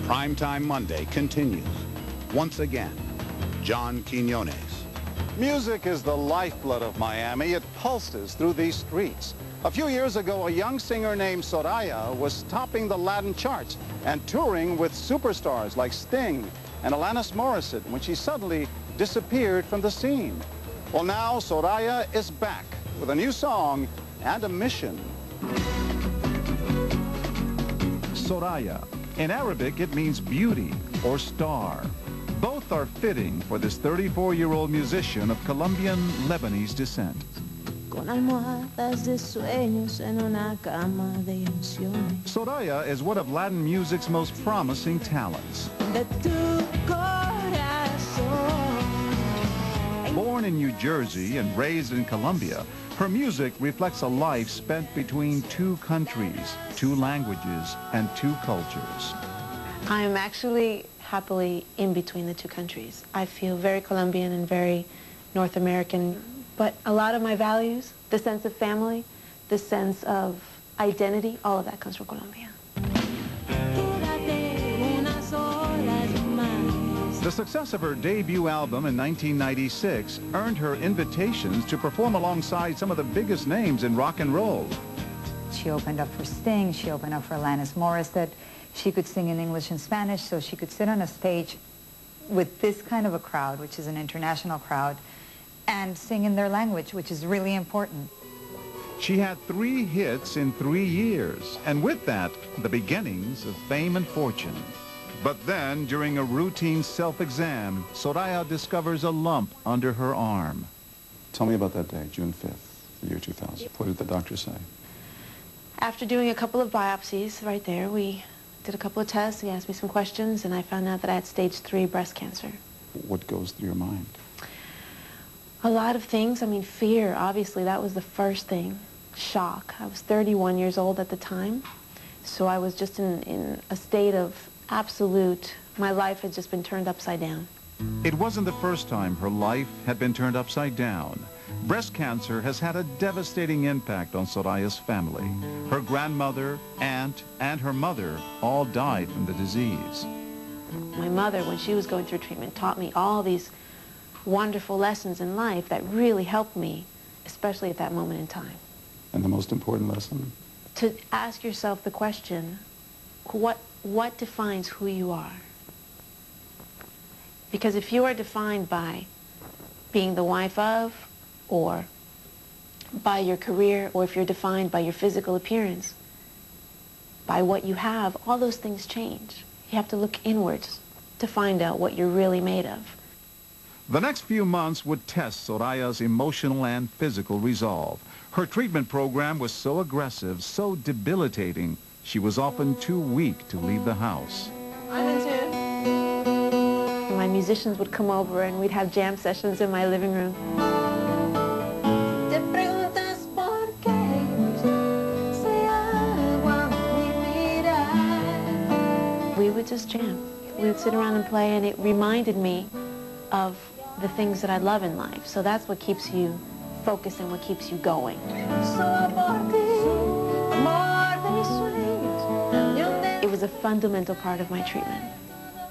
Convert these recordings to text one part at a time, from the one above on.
Primetime Monday continues. Once again, John Quinones. Music is the lifeblood of Miami. It pulses through these streets. A few years ago, a young singer named Soraya was topping the Latin charts and touring with superstars like Sting and Alanis Morissette when she suddenly disappeared from the scene. Well, now Soraya is back with a new song and a mission. Soraya. In Arabic, it means beauty or star. Both are fitting for this 34-year-old musician of Colombian-Lebanese descent. Soraya is one of Latin music's most promising talents. Born in New Jersey and raised in Colombia, her music reflects a life spent between two countries, two languages, and two cultures. I'm actually happily in between the two countries. I feel very Colombian and very North American, but a lot of my values, the sense of family, the sense of identity, all of that comes from Colombia. The success of her debut album in 1996 earned her invitations to perform alongside some of the biggest names in rock and roll. She opened up for Sting, she opened up for Alanis Morissette. She could sing in English and Spanish, so she could sit on a stage with this kind of a crowd, which is an international crowd, and sing in their language, which is really important. She had 3 hits in 3 years, and with that, the beginnings of fame and fortune. But then, during a routine self-exam, Soraya discovers a lump under her arm. Tell me about that day, June 5th, the year 2000. What did the doctor say? After doing a couple of biopsies right there, we did a couple of tests, he asked me some questions, and I found out that I had stage 3 breast cancer. What goes through your mind? A lot of things. I mean, fear, obviously, that was the first thing. Shock. I was 31 years old at the time, so I was just in a state of absolute, my life had just been turned upside down. It wasn't the first time her life had been turned upside down. Breast cancer has had a devastating impact on Soraya's family. Her grandmother, aunt, and her mother all died from the disease. My mother, when she was going through treatment, taught me all these wonderful lessons in life that really helped me, especially at that moment in time. And the most important lesson? To ask yourself the question, what defines who you are? Because if you are defined by being the wife of, or by your career, or if you're defined by your physical appearance, by what you have, all those things change. You have to look inwards to find out what you're really made of. The next few months would test Soraya's emotional and physical resolve. Her treatment program was so aggressive, so debilitating, she was often too weak to leave the house. I'm in tune. My musicians would come over and we'd have jam sessions in my living room. We would just jam. We would sit around and play, and it reminded me of the things that I love in life. So that's what keeps you focused and what keeps you going. It was a fundamental part of my treatment.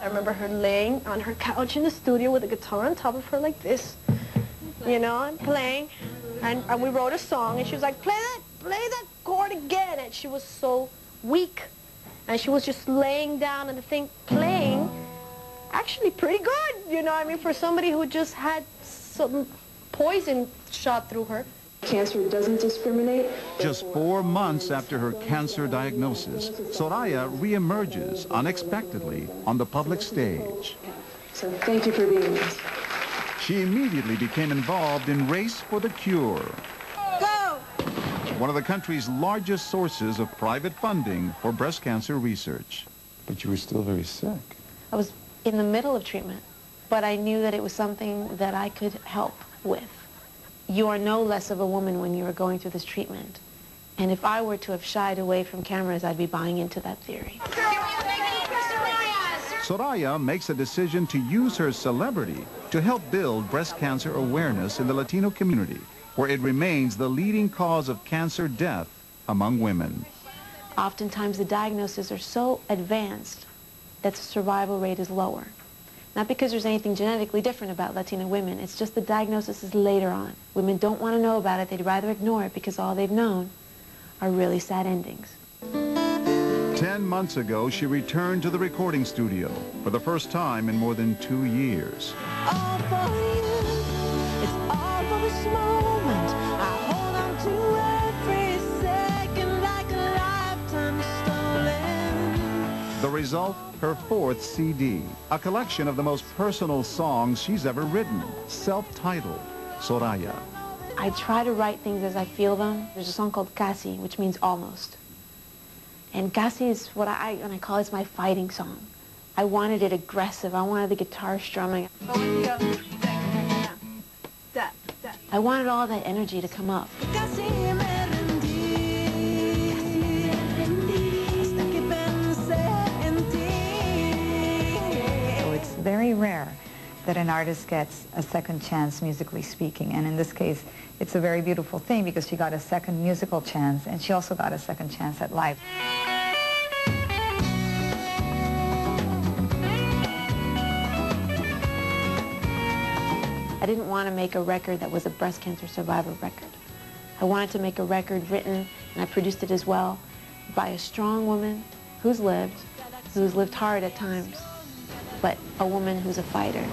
I remember her laying on her couch in the studio with a guitar on top of her like this, you know, and playing. And we wrote a song, and she was like, play that chord again. And she was so weak. And she was just laying down and the thing playing actually pretty good, you know, I mean, for somebody who just had some poison shot through her. Cancer doesn't discriminate. Just 4 months after her cancer diagnosis, Soraya reemerges unexpectedly on the public stage. So thank you for being with us. She immediately became involved in Race for the Cure, Go! one of the country's largest sources of private funding for breast cancer research. But you were still very sick. I was in the middle of treatment, but I knew that it was something that I could help with. You are no less of a woman when you are going through this treatment. And if I were to have shied away from cameras, I'd be buying into that theory. Soraya makes a decision to use her celebrity to help build breast cancer awareness in the Latino community, where it remains the leading cause of cancer death among women. Oftentimes the diagnoses are so advanced that the survival rate is lower. Not because there's anything genetically different about Latina women, it's just the diagnosis is later on. Women don't want to know about it, they'd rather ignore it because all they've known are really sad endings. 10 months ago, she returned to the recording studio for the first time in more than 2 years. All for you, it's all for this moment. I hold on to every second like a lifetime stolen. The result, her 4th CD, a collection of the most personal songs she's ever written, self-titled, Soraya. I try to write things as I feel them. There's a song called Casi, which means almost. And Casi is what when I call it my fighting song. I wanted it aggressive. I wanted the guitar strumming. I wanted all that energy to come up. It's very rare that an artist gets a second chance musically speaking, and in this case it's a very beautiful thing because she got a second musical chance and she also got a second chance at life. I didn't want to make a record that was a breast cancer survivor record. I wanted to make a record written, and I produced it as well, by a strong woman who's lived hard at times, but a woman who's a fighter.